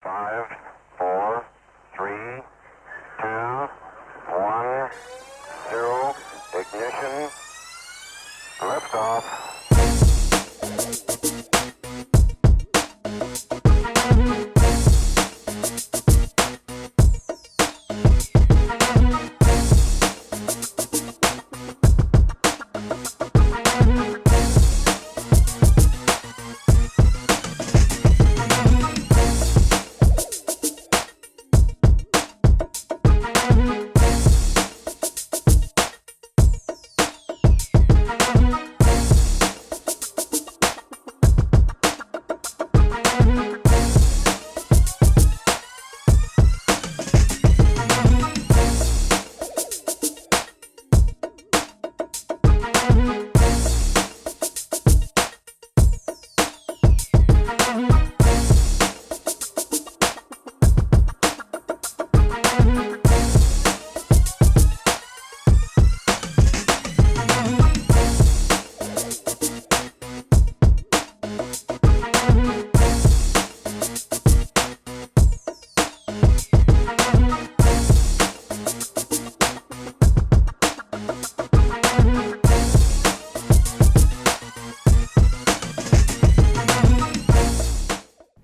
5, 4, 3, 2, 1, 0, ignition, liftoff.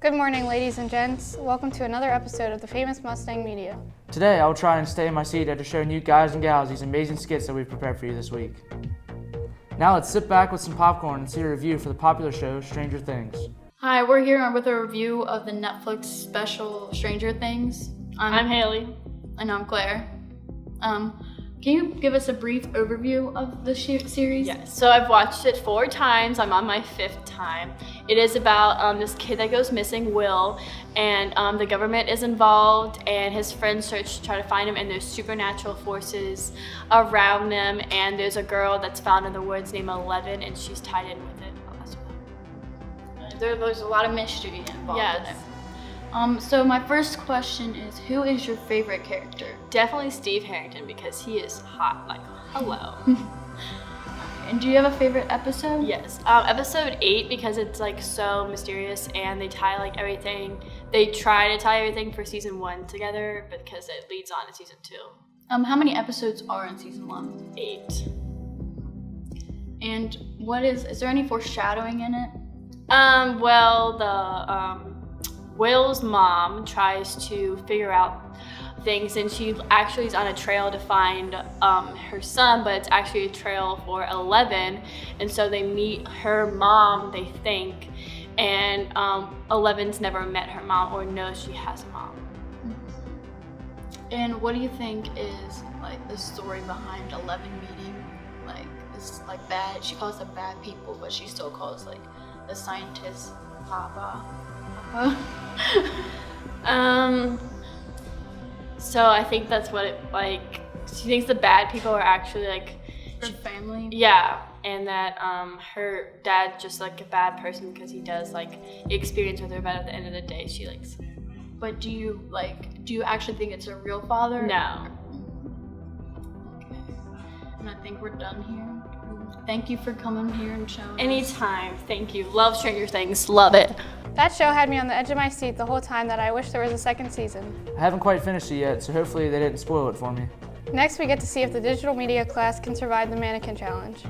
Good morning, ladies and gents. Welcome to another episode of the famous Mustang Media. Today, I will try and stay in my seat after showing you guys and gals these amazing skits that we've prepared for you this week. Now let's sit back with some popcorn and see a review for the popular show Stranger Things. Hi, we're here with a review of the Netflix special Stranger Things. I'm Haley. And I'm Claire. Can you give us a brief overview of the series? Yes, so I've watched it 4 times. I'm on my 5th time. It is about this kid that goes missing, Will, and the government is involved, and his friends search to try to find him, and there's supernatural forces around them, and there's a girl that's found in the woods named 11, and she's tied in with it. There's a lot of mystery involved in it. Yes. So my first question is, who is your favorite character? Definitely Steve Harrington, because he is hot, like, hello. And do you have a favorite episode? Yes, episode 8, because it's like so mysterious, and they tie like everything. They try to tie everything for season 1 together, but because it leads on to season 2. How many episodes are in season 1? 8. And is there any foreshadowing in it? Will's mom tries to figure out things, and she actually is on a trail to find her son, but it's actually a trail for 11, and so they meet her mom, they think, and 11's never met her mom or knows she has a mom. And what do you think is like the story behind 11 meeting it's like bad? She calls them bad people, but she still calls like the scientists Papa. So I think that's what it like. She thinks the bad people are actually like Her family. Yeah, and that her dad's just like a bad person because he does like experience with her, but at the end of the day, she likes. But do you actually think it's a real father? No. Okay. And I think we're done here. Thank you for coming here and showing. Anytime. Thank you. Love Stranger Things. Love it. That show had me on the edge of my seat the whole time that I wish there was a second season. I haven't quite finished it yet, so hopefully they didn't spoil it for me. Next, we get to see if the digital media class can survive the Mannequin challenge.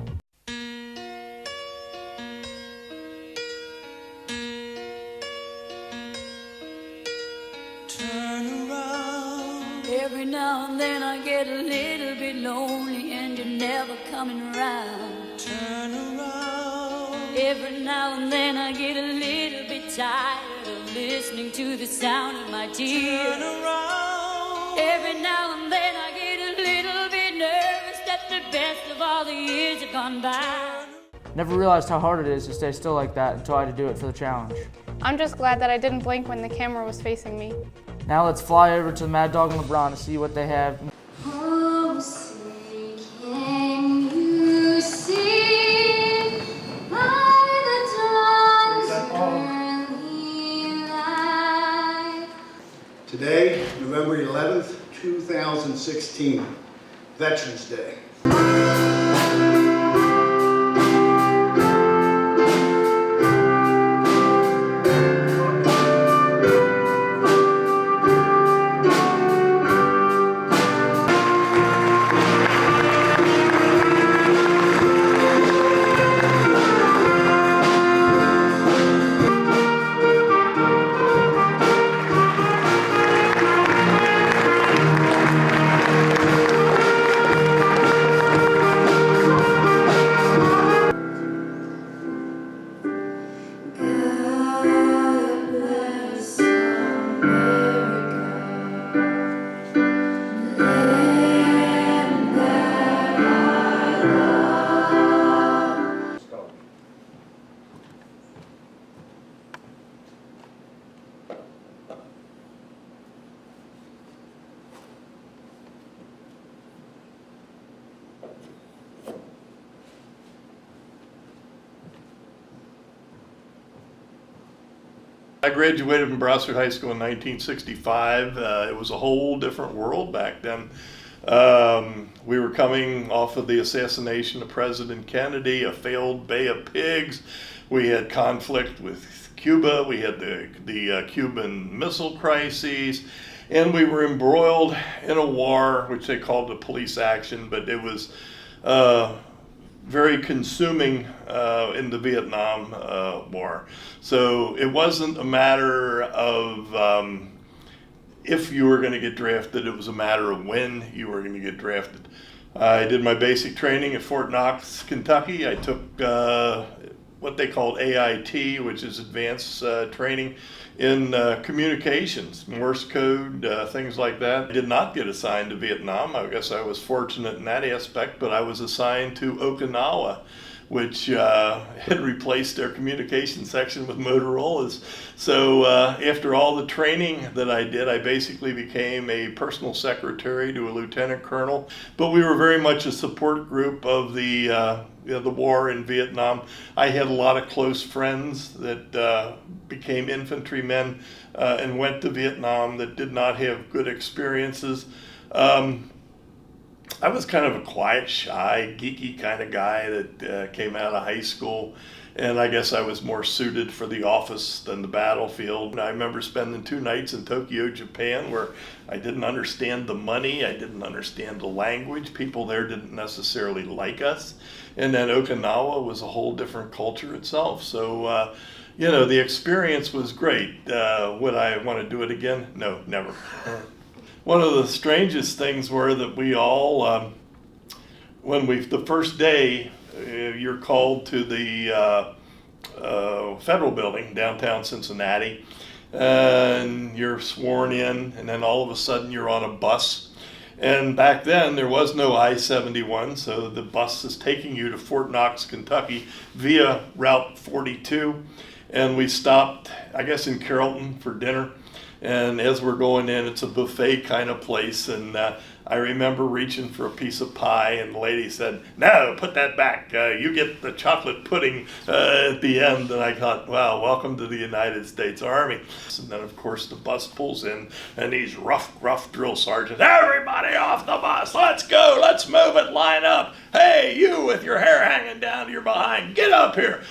Turn around. Every now and then I get a little bit lonely and you're never coming around. Turn around. Every now and then I get a little bit tired of listening to the sound of my tears. Turn around. Every now and then I get a little bit nervous that the best of all the years have gone by. Never realized how hard it is to stay still like that until I had to do it for the challenge. I'm just glad that I didn't blink when the camera was facing me. Now let's fly over to the Mad Dog and LeBron to see what they have. Oh, say, can you see by the dawn's early light? Today, November 11th, 2016, Veterans Day. I graduated from Brownsville High School in 1965. It was a whole different world back then. We were coming off of the assassination of President Kennedy, a failed Bay of Pigs. We had conflict with Cuba. We had the Cuban Missile Crises. And we were embroiled in a war, which they called a police action, but it was very consuming in the Vietnam War. So it wasn't a matter of if you were going to get drafted, it was a matter of when you were going to get drafted. I did my basic training at Fort Knox, Kentucky. I took what they called AIT, which is advanced training in communications, Morse code, things like that. I did not get assigned to Vietnam. I guess I was fortunate in that aspect, but I was assigned to Okinawa, which had replaced their communication section with Motorola's. So after all the training that I did, I basically became a personal secretary to a lieutenant colonel. But we were very much a support group of the war in Vietnam. I had a lot of close friends that became infantrymen and went to Vietnam that did not have good experiences. I was kind of a quiet, shy, geeky kind of guy that came out of high school, and I guess I was more suited for the office than the battlefield. And I remember spending 2 nights in Tokyo, Japan, where I didn't understand the money, I didn't understand the language, people there didn't necessarily like us, and then Okinawa was a whole different culture itself. So, the experience was great. Would I want to do it again? No, never. One of the strangest things were that we all, the first day, you're called to the federal building, downtown Cincinnati, and you're sworn in, and then all of a sudden you're on a bus. And back then there was no I-71, so the bus is taking you to Fort Knox, Kentucky via Route 42. And we stopped, I guess, in Carrollton for dinner. And as we're going in, it's a buffet kind of place, and I remember reaching for a piece of pie, and the lady said, "No, put that back. You get the chocolate pudding at the end." And I thought, wow, welcome to the United States Army. And then, of course, the bus pulls in, and these rough drill sergeants, "Everybody off the bus, let's go, let's move it, line up. Hey, you with your hair hanging down to your behind, get up here."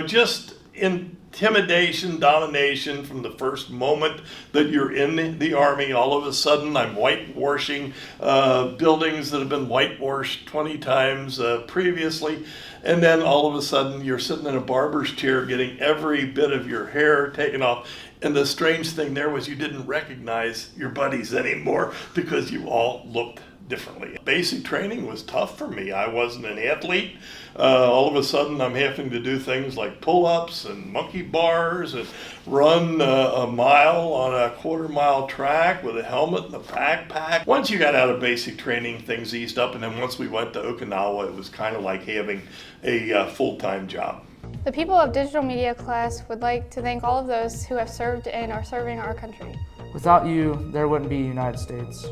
Just intimidation, domination from the first moment that you're in the Army. All of a sudden, I'm whitewashing buildings that have been whitewashed 20 times previously. And then all of a sudden, you're sitting in a barber's chair getting every bit of your hair taken off. And the strange thing there was you didn't recognize your buddies anymore because you all looked differently. Basic training was tough for me. I wasn't an athlete. All of a sudden I'm having to do things like pull-ups and monkey bars and run a mile on a quarter-mile track with a helmet and a backpack. Once you got out of basic training, things eased up, and then once we went to Okinawa, it was kind of like having a full-time job. The people of digital media class would like to thank all of those who have served and are serving our country. Without you, there wouldn't be a United States.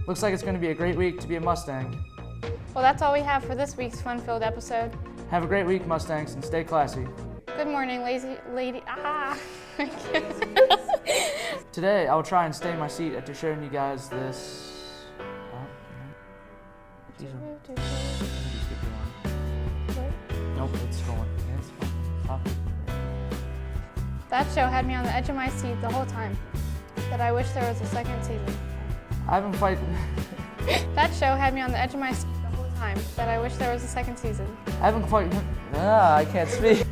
Looks like it's going to be a great week to be a Mustang. Well, that's all we have for this week's fun-filled episode. Have a great week, Mustangs, and stay classy. Good morning, lady. Today, I will try and stay in my seat after showing you guys this. Nope, it's going. It's fine. Stop. That show had me on the edge of my seat the whole time. That I wish there was a second season. I've been fighting. That show had me on the edge of my seat the whole time. That I wish there was a second season. I haven't quite. I can't speak.